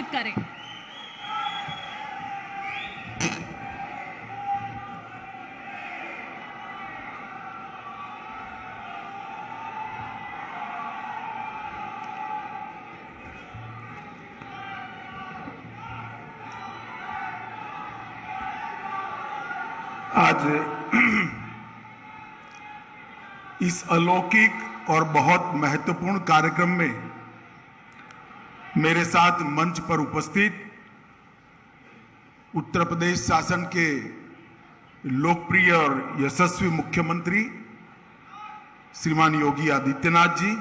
सम्मानित करें। आज इस अलौकिक और बहुत महत्वपूर्ण कार्यक्रम में मेरे साथ मंच पर उपस्थित उत्तर प्रदेश शासन के लोकप्रिय और यशस्वी मुख्यमंत्री श्रीमान योगी आदित्यनाथ जी,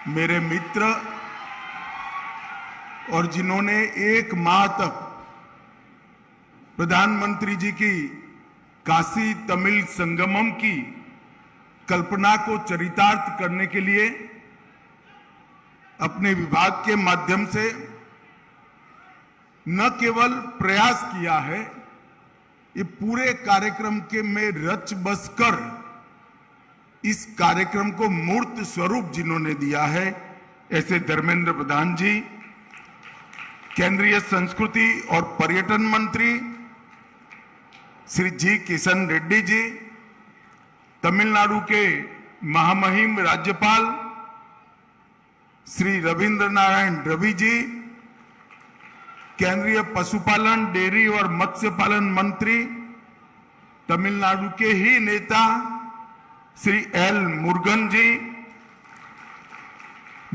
मेरे मित्र और जिन्होंने एक माह तक प्रधानमंत्री जी की काशी तमिल संगमम की कल्पना को चरितार्थ करने के लिए अपने विभाग के माध्यम से न केवल प्रयास किया है, ये पूरे कार्यक्रम के में रच बस कर इस कार्यक्रम को मूर्त स्वरूप जिन्होंने दिया है, ऐसे धर्मेंद्र प्रधान जी, केंद्रीय संस्कृति और पर्यटन मंत्री श्री जी किशन रेड्डी जी, तमिलनाडु के महामहिम राज्यपाल श्री रविंद्र नारायण रवि जी, केंद्रीय पशुपालन, डेयरी और मत्स्य पालन मंत्री तमिलनाडु के ही नेता श्री एल मुरुगन जी,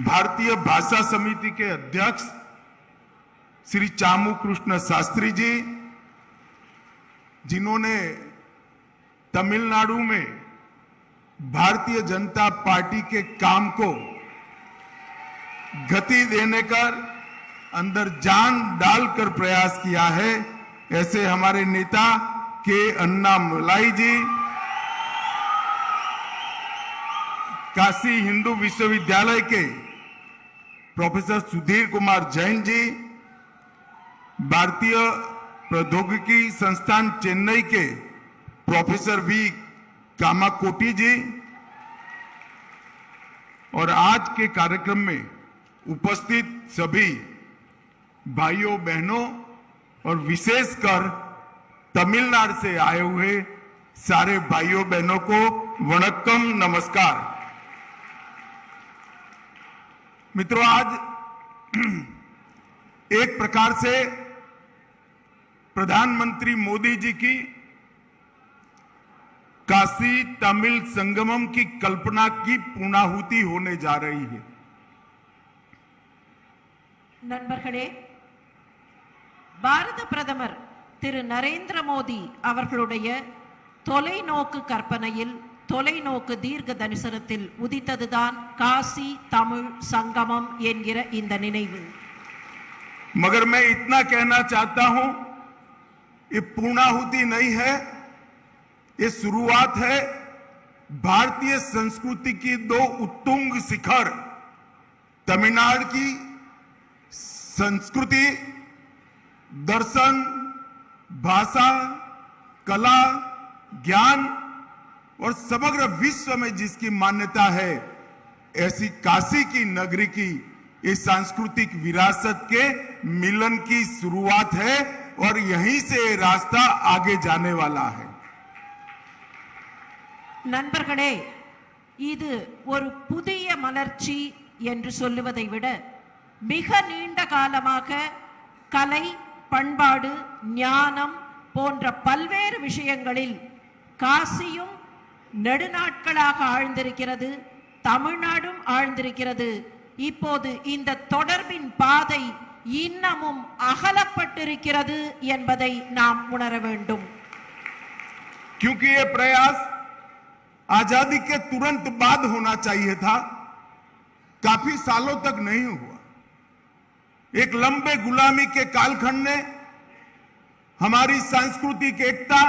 भारतीय भाषा समिति के अध्यक्ष श्री चामू कृष्ण शास्त्री जी, जिन्होंने तमिलनाडु में भारतीय जनता पार्टी के काम को गति देने का अंदर जान डालकर प्रयास किया है, ऐसे हमारे नेता के अन्नामलाई जी, काशी हिंदू विश्वविद्यालय के प्रोफेसर सुधीर कुमार जैन जी, भारतीय प्रौद्योगिकी संस्थान चेन्नई के प्रोफेसर वी कामाकोटी जी, और आज के कार्यक्रम में उपस्थित सभी भाइयों बहनों और विशेषकर तमिलनाडु से आए हुए सारे भाइयों बहनों को वणक्कम, नमस्कार। मित्रों, आज एक प्रकार से प्रधानमंत्री मोदी जी की काशी तमिल संगमम की कल्पना की पूर्णाहुति होने जा रही है। நண்பர்களே, பாரத பிரதமர் திரு நரேந்திர மோடி அவர்களுடைய தொலைநோக்கு கற்பனையில், தொலைநோக்கு தீர்க்க தரிசனத்தில் உதித்ததுதான் காசி தமிழ் சங்கமம் என்கிற இந்த நினைவு. मगर मैं इतना कहना चाहता हूं, ये पूर्णाहुति नहीं है, ये शुरुआत है भारतीय संस्कृति की दो उत्तुंग शिखर, तमिलनाडु की संस्कृति, दर्शन, भाषा, कला, ज्ञान और समग्र विश्व में जिसकी मान्यता है, ऐसी काशी की नगरी की इस सांस्कृतिक विरासत के मिलन की शुरुआत है और यहीं से रास्ता आगे जाने वाला है। நண்பர்களே, இது ஒரு புதிய மலர்ச்சி என்று சொல்லுவதை விட மிக நீண்ட காலமாக கலை, பண்பாடு, ஞானம் போன்ற பல்வேறு விஷயங்களில் காசியும் நெடுநாட்களாக ஆழ்ந்திருக்கிறது, தமிழ்நாடும் ஆழ்ந்திருக்கிறது. இப்போது இந்த தொடர்பின் பாதை இன்னமும் அகலப்பட்டிருக்கிறது என்பதை நாம் உணர வேண்டும். क्योंकि ये प्रयास आजादी के तुरंत बाद होना चाहिए था, काफी सालों तक नहीं हुआ। एक लंबे गुलामी के कालखंड ने हमारी सांस्कृतिक एकता,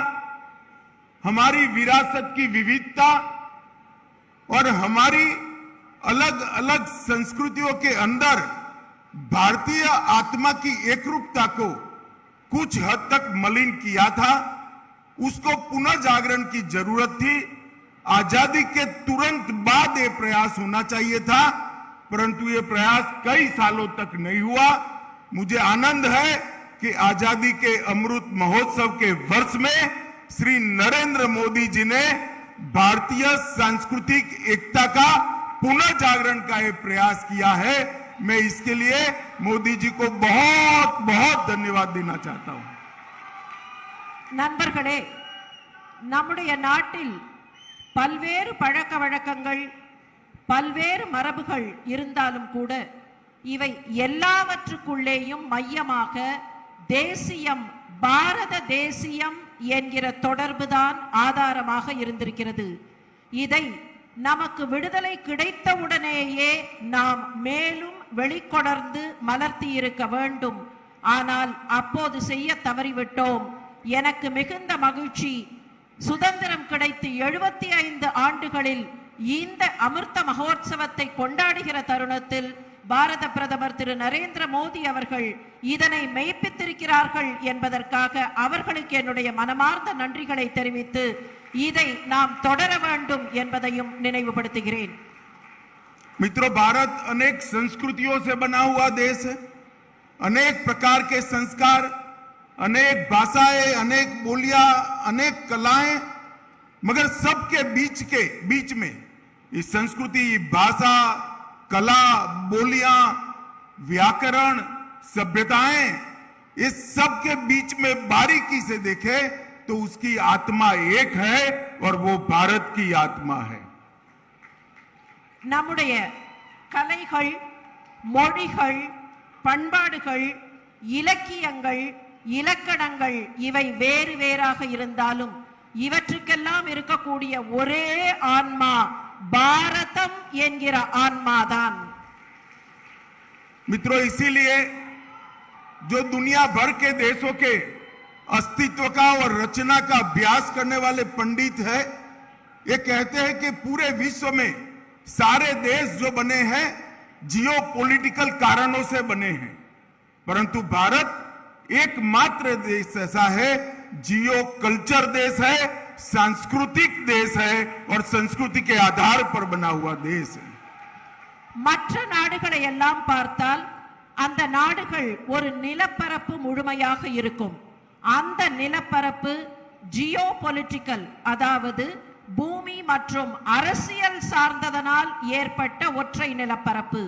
हमारी विरासत की विविधता और हमारी अलग अलग संस्कृतियों के अंदर भारतीय आत्मा की एकरूपता को कुछ हद तक मलिन किया था। उसको पुनः जागरण की जरूरत थी। आजादी के तुरंत बाद ये प्रयास होना चाहिए था परंतु ये प्रयास कई सालों तक नहीं हुआ। मुझे आनंद है कि आजादी के अमृत महोत्सव के वर्ष में श्री नरेंद्र मोदी जी ने भारतीय सांस्कृतिक एकता का पुनर्जागरण का ये प्रयास किया है। मैं इसके लिए मोदी जी को बहुत बहुत धन्यवाद देना चाहता हूं। நண்பர்களே, நம்முடைய நாட்டில் பல்வேறு பழக்க வழக்கங்கள், பல்வேறு மரபுகள் இருந்தாலும் கூட இவை எல்லாவற்றுக்குள்ளேயும் மையமாக தேசியம், பாரத தேசியம் என்கிற தொடர்புதான் ஆதாரமாக இருந்திருக்கிறது. இதை நமக்கு விடுதலை கிடைத்தவுடனேயே நாம் மேலும் வெளிக்கொணர்ந்து மலர்த்தி இருக்க வேண்டும். ஆனால் அப்போது செய்ய தவறிவிட்டோம். எனக்கு மிகுந்த மகிழ்ச்சி, சுதந்திரம் கிடைத்து 75 ஆண்டுகளில் இந்த அமிர்த மகோத்சவத்தை கொண்டாடுகிற தருணத்தில் பாரத பிரதமர் திரு நரேந்திர மோடி அவர்கள் இதனை மெய்ப்பித்திருக்கிறார்கள் என்பதற்காக அவர்களுக்கு என்னுடைய மனமார்ந்த நன்றிகளை தெரிவித்து இதை நாம் தொடர வேண்டும் என்பதையும் நினைவுபடுத்துகிறேன். मित्रों, भारत अनेक संस्कृतियों से बना हुआ देश है। अनेक प्रकार के संस्कार, अनेक भाषाएं, अनेक बोलियां, अनेक कलाएं, मगर सबके बीच में ये संस्कृति, भाषा, कला, बोलियां, व्याकरण, सभ्यताएं, इस सब के बीच में बारीकी से देखे तो उसकी आत्मा एक है और वो भारत की आत्मा है। நம்முடைய கலைகள், மொழிகள், பண்பாடுகள், இலக்கியங்கள், இலக்கணங்கள் இவை வேறு வேறாக இருந்தாலும் இவற்றுக்கெல்லாம் இருக்கக்கூடிய ஒரே ஆன்மா பாரதம் என்கிற ஆன்மாதான். मित्रों, इसीलिए जो दुनिया भर के देशों के अस्तित्व का और रचना का अभ्यास करने वाले पंडित हैं, ये कहते हैं कि पूरे विश्व में सारे देश जो बने हैं जियो पॉलिटिकल कारणों से बने हैं, परंतु भारत एकमात्र देश ऐसा है जियो कल्चर देश है, सांस्कृतिक देश है और संस्कृति के आधार पर बना हुआ देश है। மற்ற நாடுகளை எல்லாம் பார்த்தால் அந்த நாடுகள் ஒரு நிலப்பரப்பு முழுமையாக இருக்கும். அந்த நிலப்பரப்பு ஜியோ பொலிட்டிக்கல், அதாவது பூமி மற்றும் அரசியல் சார்ந்ததனால் ஏற்பட்ட ஒற்றை நிலப்பரப்பு.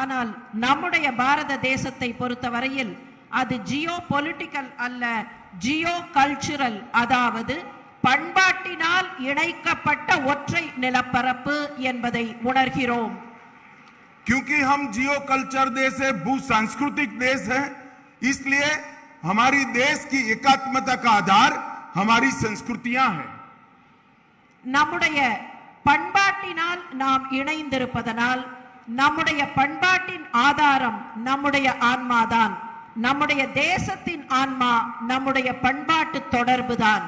ஆனால் நம்முடைய பாரத தேசத்தை பொறுத்தவரையில் அது ஜியோ பொலிட்டிக்கல் அல்ல, ஜியோ கல்ச்சுரல், அதாவது பண்பாட்டினால் இணைக்கப்பட்ட ஒற்றை நிலப்பரப்பு என்பதை உணர்கிறோம். क्योंकि हम जियो कल्चर देश है, भू सांस्कृतिक देश है, इसलिए हमारी देश की एकात्मता का आधार हमारी संस्कृतियां हैं। நம்முடைய பண்பாட்டினால் நாம் இணைந்திருப்பதனால் நம்முடைய பண்பாட்டின் ஆதாரம் நம்முடைய ஆன்மாதான். நம்முடைய தேசத்தின் ஆன்மா நம்முடைய பண்பாட்டு தொடர்புதான்.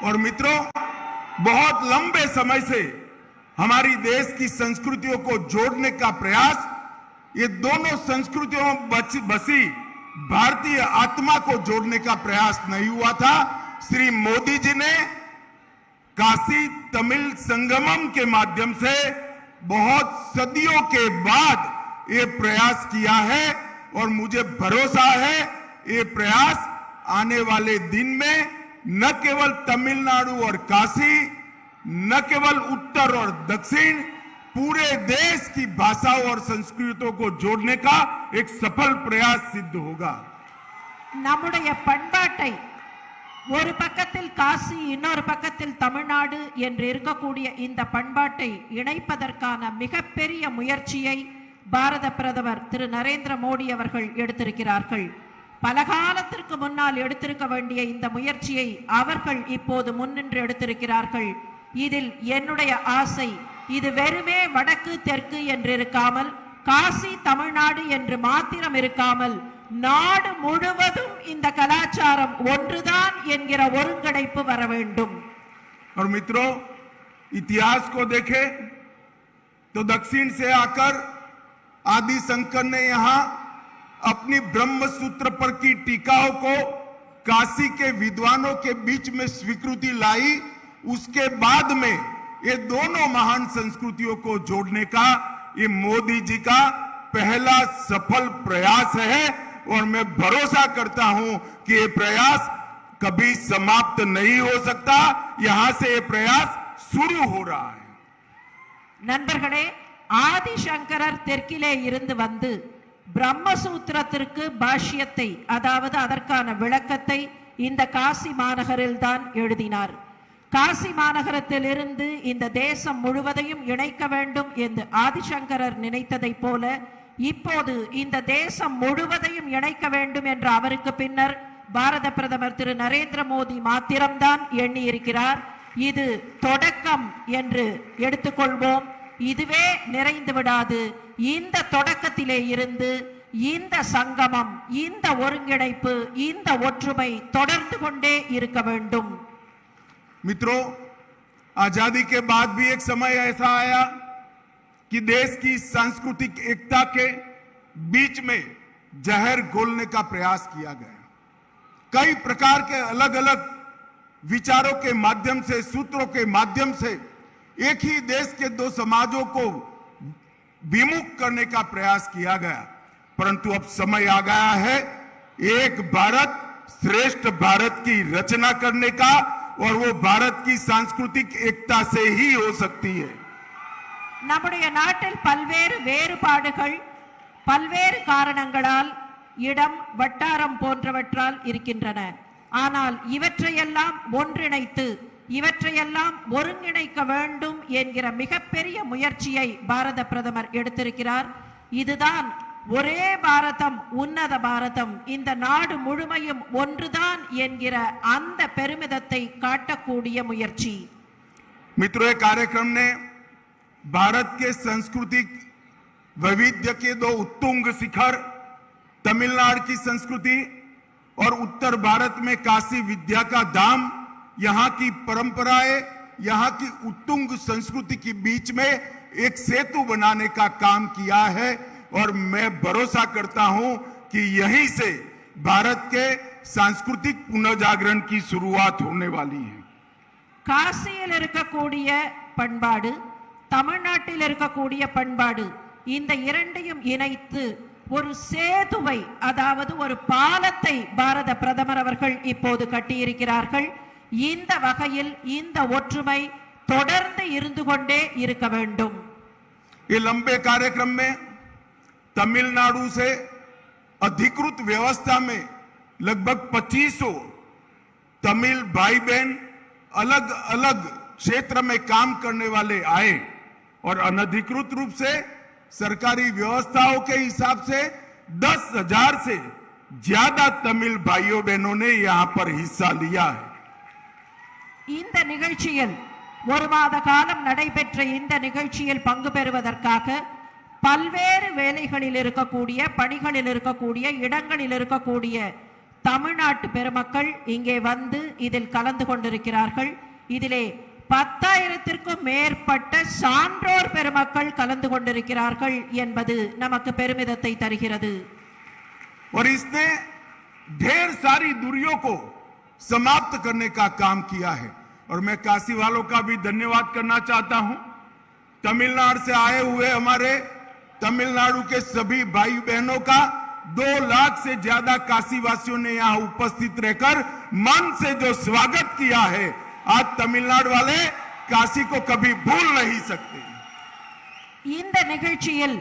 और मित्रों, बहुत लंबे समय से हमारी देश की संस्कृतियों को जोड़ने का प्रयास, ये दोनों संस्कृतियों में बसी भारतीय आत्मा को जोड़ने का प्रयास नहीं हुआ था। श्री मोदी जी ने काशी तमिल संगमम के माध्यम से बहुत सदियों के बाद ये प्रयास किया है और मुझे भरोसा है ये प्रयास आने वाले दिन में न केवल तमिलनाडु और काशी, न केवल उत्तर और दक्षिण, पूरे देश की भाषाओं और संस्कृतियों को जोड़ने का एक सफल प्रयास सिद्ध होगा। நம்முடைய பண்பாட்டை ஒரு பக்கத்தில் காசி, இன்னொரு பக்கத்தில் தமிழ்நாடு என்று இருக்கக்கூடிய இந்த பண்பாட்டை இணைப்பதற்கான மிகப்பெரிய முயற்சியை பாரத பிரதமர் திரு நரேந்திர மோடி அவர்கள் எடுத்திருக்கிறார்கள். பல காலத்திற்கு முன்னால் எடுத்திருக்க வேண்டிய இந்த முயற்சியை அவர்கள் இப்போது முன்னின்று எடுத்திருக்கிறார்கள். இதில் என்னுடைய ஆசை, இது வெறுமே வடக்கு தெற்கு என்று இருக்காமல், காசி தமிழ்நாடு என்று மாத்திரம் இருக்காமல், நாடு முழுவதும் இந்த கலாச்சாரம் ஒன்றுதான் என்கிற ஒருங்கிணைப்பு வர வேண்டும். और मित्रों, इतिहास को देखें तो दक्षिण से आकर आदि शंकर ने यहां अपनी ब्रह्म सूत्र पर की टीकाओं को काशी के विद्वानों के बीच में स्वीकृति लाई। उसके बाद में ये दोनों महान संस्कृतियों को जोड़ने का ये मोदी जी का पहला सफल प्रयास है और मैं भरोसा करता हूं कि ये प्रयास कभी समाप्त नहीं हो सकता। यहां से ये प्रयास शुरू हो रहा है। நண்பர்களே, ஆதிசங்கரர் தெற்கிலே இருந்து வந்து பிரம்மசூத்திரத்திற்கு பாஷ்யத்தை, அதாவது அதற்கான விளக்கத்தை இந்த காசி மாநகரில் தான் எழுதினார். காசி மாநகரத்தில் இருந்து இந்த தேசம் முழுவதையும் இணைக்க வேண்டும் என்று ஆதிசங்கரர் நினைத்ததை போல இப்போது இந்த தேசம் முழுவதையும் இணைக்க வேண்டும் என்று அவருக்கு பின்னர் பாரத பிரதமர் திரு நரேந்திர மோடி மாத்திரம்தான் எண்ணி இருக்கிறார். இது தொடக்கம் என்று எடுத்துக்கொள்வோம். இதுவே நிறைந்து விடாது. இந்த தொடக்கத்திலே இருந்து இந்த சங்கமம், இந்த ஒருங்கிணைப்பு, இந்த ஒற்றுமை தொடர்ந்து கொண்டே இருக்க வேண்டும். मित्रों, आजादी के बाद भी एक समय ऐसा आया कि देश की सांस्कृतिक एकता के बीच में जहर घोलने का प्रयास किया गया। कई प्रकार के अलग अलग विचारों के माध्यम से, सूत्रों के माध्यम से एक ही देश के दो समाजों को विमुख करने का प्रयास किया गया। परंतु अब समय आ गया है एक भारत श्रेष्ठ भारत की रचना करने का, और वो भारत की सांस्कृतिक एकता से ही हो सकती है। நம்முடைய நாட்டில் பல்வேறு வேறுபாடுகள் பல்வேறு காரணங்களால், இடம், வட்டாரம் போன்றவற்றால் இருக்கின்றன. ஆனால் இவற்றையெல்லாம் ஒன்றிணைத்து இவற்றையெல்லாம் ஒருங்கிணைக்க வேண்டும் என்கிற மிகப்பெரிய முயற்சியை பாரத பிரதமர் எடுத்திருக்கிறார். இதுதான் ஒரே பாரதம், உன்னத பாரதம், இந்த நாடு முழுமையும் ஒன்றுதான் என்கிற அந்த பெருமிதத்தை காட்டக்கூடிய முயற்சி. मित्रों, ये कार्यक्रम ने भारत के सांस्कृतिक वैविध्य के दो उत्तुंग शिखर, तमिलनाडु की संस्कृति और उत्तर भारत में काशी विद्या का धाम, यहाँ की परंपराएं, यहाँ की उत्तुंग संस्कृति के बीच में एक सेतु बनाने का काम किया है। और मैं भरोसा करता हूं कि यहीं से भारत के सांस्कृतिक पुनर्जागरण की शुरुआत होने वाली है। காசியில் இருக்கக்கூடிய பண்பாடு, தமிழ்நாட்டில் இருக்கக்கூடிய பண்பாடு, இந்த இரண்டையும் இணைத்து ஒரு சேதுவை, அதாவது ஒரு பாலத்தை பாரத பிரதமர் அவர்கள் இப்போது கட்டியிருக்கிறார்கள். இந்த வகையில் இந்த ஒற்றுமை தொடர்ந்து இருந்து கொண்டே இருக்க வேண்டும். ये लंबे कार्यक्रम में तमिलनाडु से अधिकृत व्यवस्था में लगभग 2500 तमिल भाई बहन अलग अलग क्षेत्र में काम करने वाले आए और अनधिकृत रूप से सरकारी व्यवस्थाओं के हिसाब से 10,000 से ज्यादा तमिल भाइयों बहनों ने यहां पर हिस्सा लिया है। இந்த நிகழ்ச்சியில் ஒரு மாத காலம் நடைபெற்ற இந்த நிகழ்ச்சியில் பங்கு பெறுவதற்காக பல்வேறு வேலைகளில் இருக்கக்கூடிய, பணிகளில் இருக்கக்கூடிய, இடங்களில் இருக்கக்கூடிய தமிழ்நாட்டு பெருமக்கள் இங்கே வந்து இதில் கலந்து கொண்டிருக்கிறார்கள். இதிலே 10,000த்திற்கும் மேற்பட்ட சான்றோர் பெருமக்கள் கலந்து கொண்டிருக்கிறார்கள் என்பது நமக்கு பெருமிதத்தை தருகிறது. और इसने ढेर सारी दूरियों को समाप्त करने का काम किया है। और मैं काशी वालों का भी धन्यवाद करना चाहता हूं। तमिलनाडु से आए हुए हमारे तमिलनाडु के सभी भाई बहनों का 2 लाख से ज्यादा काशी वासियों ने यहां उपस्थित रहकर मन से जो स्वागत किया है, आज तमिलनाडु वाले काशी को कभी भूल नहीं सकते। இந்த நிகழ்ச்சியில்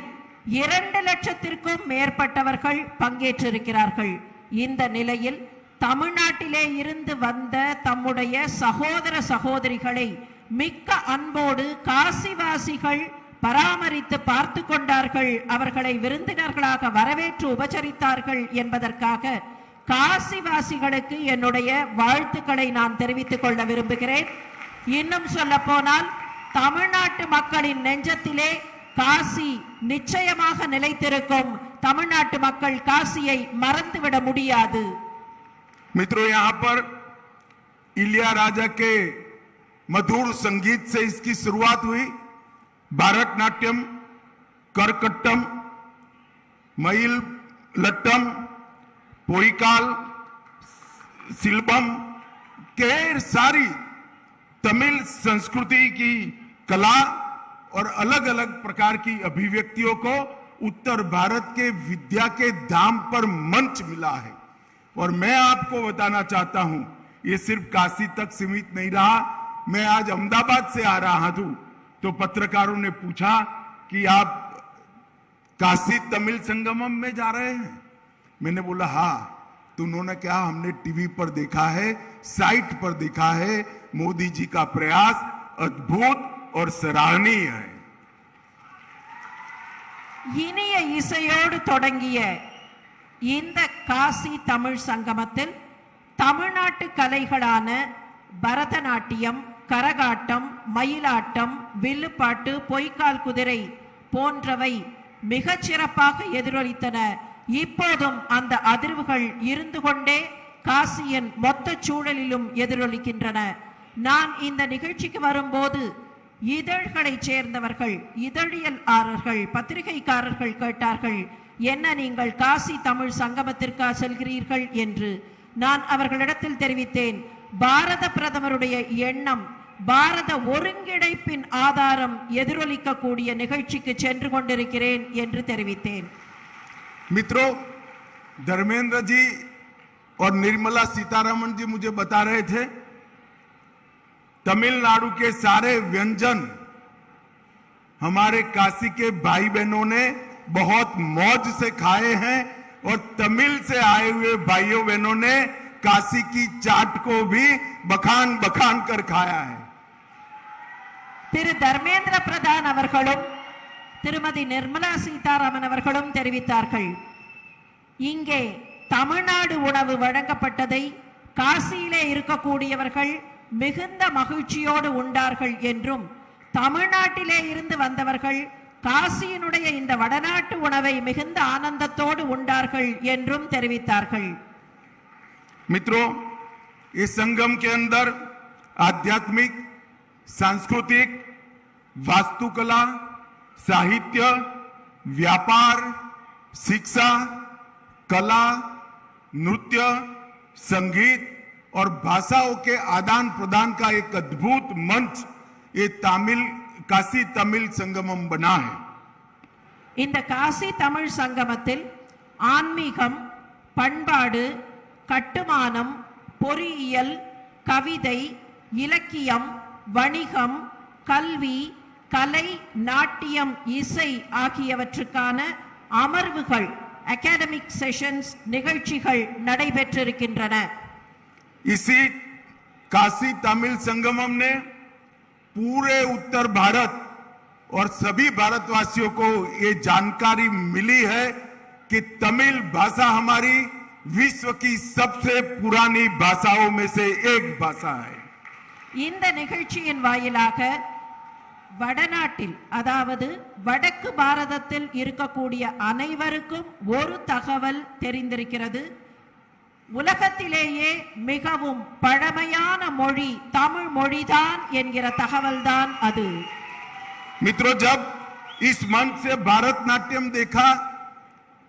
2 லட்சத்திற்கும் மேற்பட்டவர்கள் பங்கேற்றிருக்கிறார்கள். இந்த நிலையில் தமிழ்நாட்டிலே இருந்து வந்த தம்முடைய சகோதர சகோதரிகளை மிக்க அன்போடு காசிவாசிகள் பராமரித்து பார்த்து கொண்டார்கள். அவர்களை விருந்தினர்களாக வரவேற்று உபசரித்தார்கள் என்பதற்காக காசிவாசிகளுக்கு என்னுடைய வாழ்த்துக்களை நான் தெரிவித்துக் கொள்ள விரும்புகிறேன். இன்னும் சொல்ல போனால் தமிழ்நாட்டு மக்களின் நெஞ்சத்திலே காசி நிச்சயமாக நிலைத்திருக்கும். தமிழ்நாட்டு மக்கள் காசியை மறந்துவிட முடியாது. मित्रों, यहां पर इलिया राजा के मधुर संगीत से इसकी शुरुआत हुई। भारतनाट्यम, करकट्टम, मईल लट्टम, पोईकाल, सिल्बम, ढेर सारी तमिल संस्कृति की कला और अलग अलग प्रकार की अभिव्यक्तियों को उत्तर भारत के विद्या के धाम पर मंच मिला है। और मैं आपको बताना चाहता हूं, ये सिर्फ काशी तक सीमित नहीं रहा। मैं आज अहमदाबाद से आ रहा हूं तो पत्रकारों ने पूछा कि आप काशी तमिल संगमम में जा रहे हैं। मैंने बोला हाँ। तो उन्होंने कहा हमने टीवी पर देखा है, साइट पर देखा है, मोदी जी का प्रयास अद्भुत और सराहनीय है। இனிய இசையோடு தொடங்கிய இந்த காசி தமிழ் சங்கமத்தில் தமிழ்நாட்டு கலைகளான பரதநாட்டியம், கரகாட்டம், மயிலாட்டம், வில்லுப்பாட்டு, பொய்க்கால் குதிரை போன்றவை மிகச் சிறப்பாக எதிரொலித்தன. இப்போதும் அந்த அதிர்வுகள் இருந்து கொண்டே காசியின் மொத்த சூழலிலும் எதிரொலிக்கின்றன. நான் இந்த நிகழ்ச்சிக்கு வரும்போது இதழ்களை சேர்ந்தவர்கள், இதழியலாளர்கள், பத்திரிகைக்காரர்கள் கேட்டார்கள், என்ன நீங்கள் காசி தமிழ் சங்கமத்திற்காக செல்கிறீர்கள் என்று. நான் அவர்களிடத்தில் தெரிவித்தேன், பாரத பிரதமருடைய எண்ணம், பாரத ஒருங்கிணைப்பின் ஆதாரம் எதிரொலிக்கக்கூடிய நிகழ்ச்சிக்கு சென்று கொண்டிருக்கிறேன் என்று தெரிவித்தேன். मित्रों, धर्मेंद्र जी और निर्मला सीतारमण जी मुझे बता रहे थे तमिलनाडु के सारे व्यंजन हमारे काशी के भाई बहनों ने बहुत मौज से खाए हैं और तमिल से आए हुए भाइयों बहनों ने काशी की चाट को भी बखान बखान कर खाया है. திரு தர்மேந்திர பிரதான் அவர்களும் திருமதி நிர்மலா சீதாராமன் அவர்களும் தெரிவித்தார்கள், இங்கே தமிழ்நாடு உணவு வழங்கப்பட்டதை காசியிலே இருக்கக்கூடியவர்கள் மிகுந்த மகிழ்ச்சியோடு உண்டார்கள் என்றும், தமிழ்நாட்டிலே இருந்து வந்தவர்கள் காசியினுடைய இந்த வடநாட்டு உணவை மிகுந்த ஆனந்தத்தோடு உண்டார்கள் என்றும் தெரிவித்தார்கள். मित्रों, इस संगम के अंदर आध्यात्मिक, सांस्कृतिक, वास्तुकला, साहित्य, व्यापार, शिक्षा, कला, नृत्य, संगीत और भाषाओं के आदान प्रदान का एक अद्भुत मंच ये काशी तमिल संगमम बना है. இந்த காசி தமிழ் சங்கமத்தில் ஆன்மீகம், பண்பாடு, கட்டுமானம், பொறியியல், கவிதை, இலக்கியம், வணிகம், கல்வி, கலை, நாட்டியம், இசை ஆகியவற்றுக்கான அமர்வுகள், அகாடமிக் செஷன்ஸ் நிகழ்ச்சிகள் நடைபெற்றிருக்கின்றன. इसी काशी तमिल संगमम ने पूरे उत्तर भारत और सभी भारतवासियों को ये जानकारी मिली है कि तमिल भाषा हमारी विश्व की सबसे पुरानी भाषाओं में से एक भाषा है. இந்த நிகழ்ச்சியின் வாயிலாக வடநாட்டில், அதாவது வடக்கு பாரதத்தில் இருக்கக்கூடிய அனைவருக்கும் ஒரு தகவல் தெரிந்திருக்கிறது. உலகத்திலேயே மிகவும் பழமையான மொழி தமிழ் மொழிதான் என்கிற தகவல்தான் அது. मित्रों, जब इस मंच से भारतनाट्यम देखा,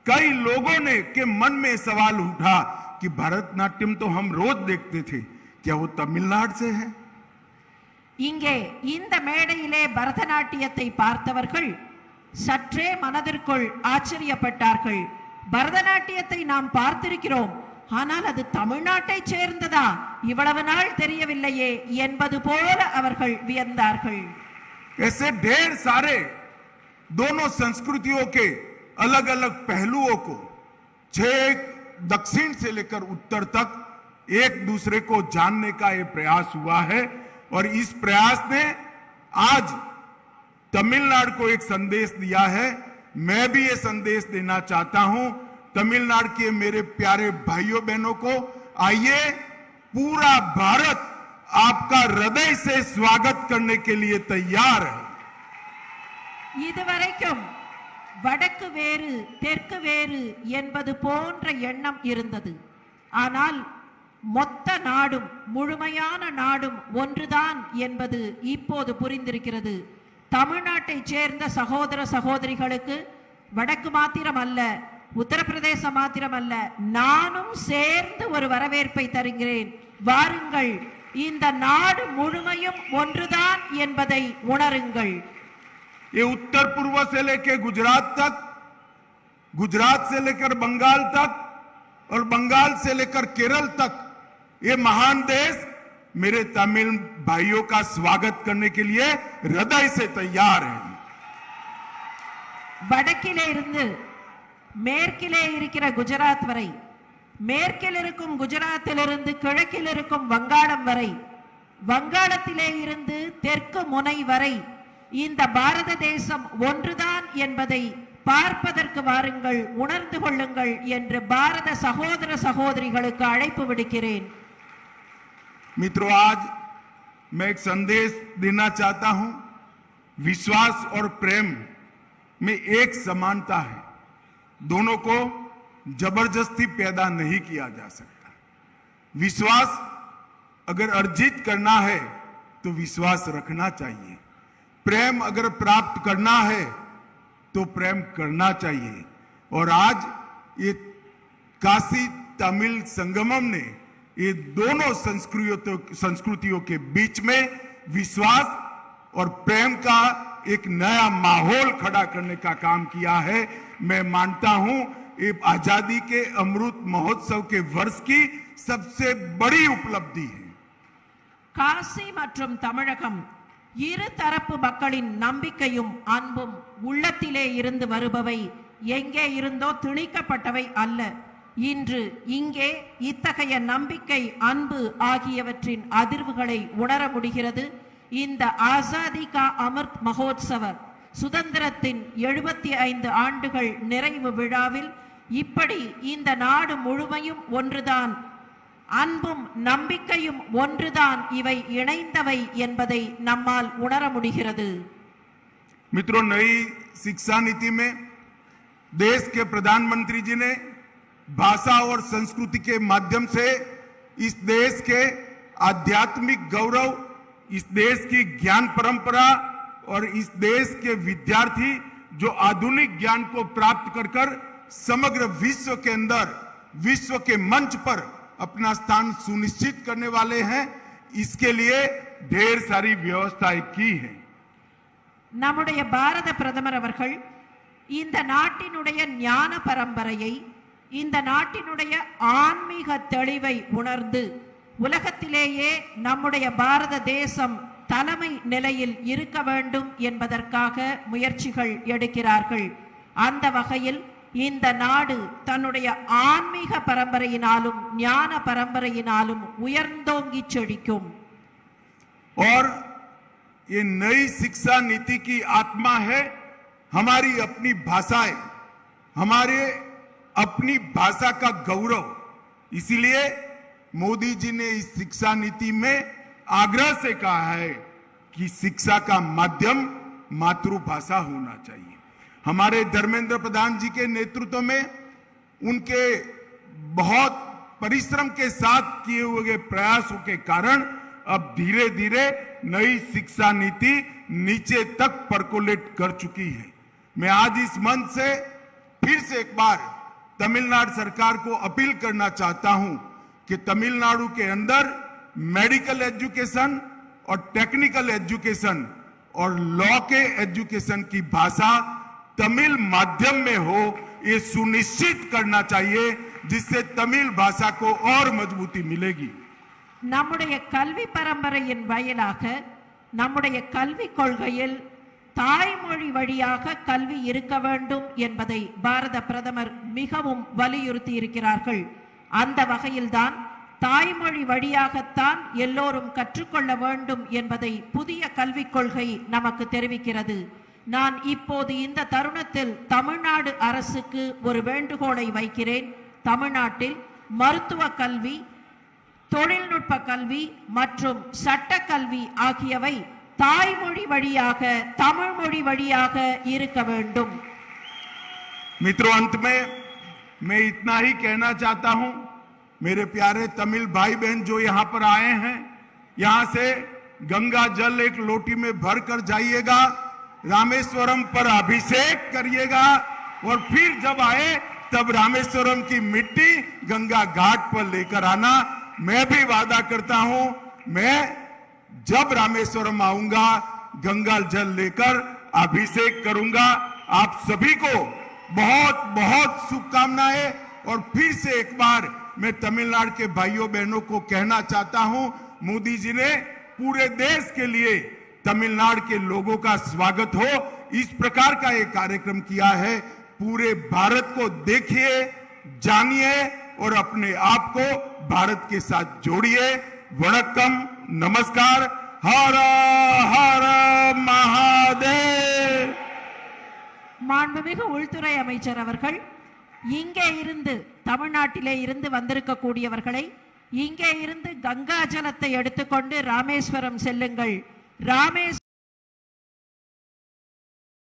कई लोगों ने के मन में सवाल उठा कि भारतनाट्यम तो हम रोज देखते थे, क्या वो तमिलनाडु से है? இங்கே இந்த மேடையிலே பரதநாட்டியத்தை பார்த்தவர்கள் சற்றே மனதிற்குள் ஆச்சரியப்பட்டார்கள். பரதநாட்டியத்தை நாம் பார்த்திருக்கிறோம், ஆனால் அது தமிழ்நாட்டை சேர்ந்ததா, இவ்வளவு நாள் தெரியவில்லையே என்பது போல அவர்கள் வியந்தார்கள். ऐसे ढेर सारे दोनों संस्कृतियों के अलग अलग पहलुओं को छेक दक्षिण से लेकर उत्तर तक एक दूसरे को जानने का यह प्रयास हुआ है. और इस प्रयास ने आज तमिलनाडु को एक संदेश दिया है. मैं भी ये संदेश देना चाहता हूं तमिलनाडु के मेरे प्यारे भाइयों बहनों को, आइए, पूरा भारत आपका हृदय से स्वागत करने के लिए तैयार है. இதுவரைக்கும் வடக்கு வேறு தெற்கு வேறு என்பது போன்ற எண்ணம் இருந்தது. ஆனால் மொத்த நாடும், முழுமையான நாடும் ஒன்றுதான் என்பது இப்போது புரிந்திருக்கிறது. தமிழ்நாட்டை சேர்ந்த சகோதர சகோதரிகளுக்கு வடக்கு மாத்திரமல்ல, உத்தரப்பிரதேசம் மாத்திரமல்ல, நானும் சேர்ந்து ஒரு வரவேற்பை தருகிறேன். வாருங்கள், இந்த நாடு முழுமையும் ஒன்றுதான் என்பதை உணருங்கள். ये उत्तर पूर्व से लेकर गुजरात तक, गुजरात से लेकर बंगाल तक और बंगाल से लेकर केरल तक, ये महान देश मेरे तमिल भाइयों का स्वागत करने के लिए हृदय से तैयार है। வடக்கிலே இருந்து மேற்கிலே இருக்கிற குஜராத் வரை, மேற்கில் இருக்கும் குஜராத்திலிருந்து கிழக்கில் இருக்கும் வங்காளம் வரை, வங்காளத்திலே இருந்து தெற்கு முனை வரை இந்த பாரத தேசம் ஒன்றுதான் என்பதை பார்ப்பதற்கு வாருங்கள், உணர்ந்து கொள்ளுங்கள் என்று பாரத சகோதர சகோதரிகளுக்கு அழைப்பு விடுக்கிறேன். मित्रों, आज मैं एक संदेश देना चाहता हूं। विश्वास और प्रेम में एक समानता है, दोनों को जबरदस्ती पैदा नहीं किया जा सकता। विश्वास अगर अर्जित करना है तो विश्वास रखना चाहिए, प्रेम अगर प्राप्त करना है तो प्रेम करना चाहिए। और आज ये काशी तमिल संगमम ने ये दोनों संस्कृतियों के बीच में विश्वास और प्रेम का एक नया माहौल खड़ा करने का काम किया है। मैं मानता हूं ये आजादी के अमृत महोत्सव के वर्ष की सबसे बड़ी उपलब्धि है। காசி மற்றும் தமிழகம் இரு தரப்பு மக்களின் நம்பிக்கையும் அன்பும் உள்ளத்திலே இருந்து வருபவை, எங்கே இருந்தோ திணிக்கப்பட்டவை அல்ல. இன்று இங்கே இத்தகைய நம்பிக்கை, அன்பு ஆகியவற்றின் அதிர்வுகளை உணர முடிகிறது. இந்த ஆசாதி கா அமிர்த் மகோத்சவ சுதந்திரத்தின் 75 ஆண்டுகள் நிறைவு விழாவில் இப்படி இந்த நாடு முழுமையும் ஒன்றுதான், அன்பும் நம்பிக்கையும் ஒன்றுதான், இவை இணைந்தவை என்பதை நம்மால் உணர முடிகிறது. मित्रों, नई शिक्षा नीति में देश के प्रधानमंत्री जी ने भाषा और संस्कृति के माध्यम से इस देश के आध्यात्मिक गौरव, इस देश की ज्ञान परंपरा और इस देश के विद्यार्थी जो आधुनिक ज्ञान को प्राप्त कर कर समग्र विश्व के अंदर, विश्व के मंच पर अपना स्थान सुनिश्चित करने वाले हैं, इसके लिए ढेर सारी व्यवस्थाएं की हैं। நம்முடைய பாரத பிரதமர் அவர்கள் இந்த நாட்டினுடைய ஞான பரம்பரையை, இந்த நாட்டினுடைய ஆன்மீக தெளிவை உணர்ந்து உலகத்திலேயே நம்முடைய பாரத தேசம் தலைமை நிலையில் இருக்க வேண்டும் என்பதற்காக முயற்சிகள் எடுக்கிறார்கள். அந்த வகையில் இந்த நாடு தன்னுடைய ஆன்மீக பரம்பரையினாலும் ஞான பரம்பரையினாலும் உயர்ந்தோங்கி செழிக்கும். और ये नई शिक्षा नीति की आत्मा है हमारी अपनी भाषाएं, हमारे अपनी भाषा का गौरव। इसीलिए मोदी जी ने इस शिक्षा नीति में आग्रह से कहा है कि शिक्षा का माध्यम मातृभाषा होना चाहिए। हमारे धर्मेंद्र प्रधान जी के नेतृत्व में, उनके बहुत परिश्रम के साथ किए हुए प्रयासों के कारण अब धीरे धीरे नई शिक्षा नीति नीचे तक परकोलेट कर चुकी है। मैं आज इस मंच से फिर से एक बार तमिलनाडु सरकार को अपील करना चाहता हूं कि तमिलनाडु के अंदर मेडिकल एजुकेशन और टेक्निकल एजुकेशन और लॉ के एजुकेशन की भाषा तमिल माध्यम में हो, ये सुनिश्चित करना चाहिए, जिससे तमिल भाषा को और मजबूती मिलेगी। நம்முடைய கல்வி பரம்பரையின் வாயிலாக நம்முடைய கல்வி கொள்கையில் தாய்மொழி வழியாக கல்வி இருக்க வேண்டும் என்பதை பாரத பிரதமர் மிகவும் வலியுறுத்தி இருக்கிறார்கள். அந்த வகையில்தான் தாய்மொழி வழியாகத்தான் எல்லோரும் கற்றுக்கொள்ள வேண்டும் என்பதை புதிய கல்விக் கொள்கை நமக்கு தெரிவிக்கிறது. நான் இப்போது இந்த தருணத்தில் தமிழ்நாடு அரசுக்கு ஒரு வேண்டுகோளை வைக்கிறேன். தமிழ்நாட்டில் மருத்துவ கல்வி, தொழில்நுட்ப கல்வி மற்றும் சட்ட கல்வி ஆகியவை தாய்மொழி வழியாக, தமிழ் மொழி வழியாக இருக்க வேண்டும். मित्रों, अंत में मैं इतना ही कहना चाहता हूं, मेरे प्यारे तमिल भाई बहन जो यहां पर आए हैं, यहां से गंगा जल एक लोटी में भर कर जाइएगा, रामेश्वरम पर अभिषेक करिएगा और फिर जब आए तब रामेश्वरम की मिट्टी गंगा घाट पर लेकर आना। मैं भी वादा करता हूं, मैं जब रामेश्वरम आऊंगा गंगा जल लेकर अभिषेक करूंगा। आप सभी को बहुत बहुत शुभकामनाएं। और फिर से एक बार मैं तमिलनाडु के भाइयों बहनों को कहना चाहता हूं, मोदी जी ने पूरे देश के लिए तमिलनाडु के लोगों का स्वागत हो इस प्रकार का एक कार्यक्रम किया है। पूरे भारत को देखिए, जानिए और अपने आप को भारत के साथ जोड़िए। वणक्कम, नमस्कार, हर हर महादेव। மாண்புமிகு உள்துறை அமைச்சர் அவர்கள் இங்கே இருந்து தமிழ்நாட்டிலே இருந்து வந்திருக்கக்கூடியவர்களை இங்கே இருந்து கங்கா ஜலத்தை எடுத்துக்கொண்டு ராமேஸ்வரம் செல்லுங்கள், ராமேஸ்வரம்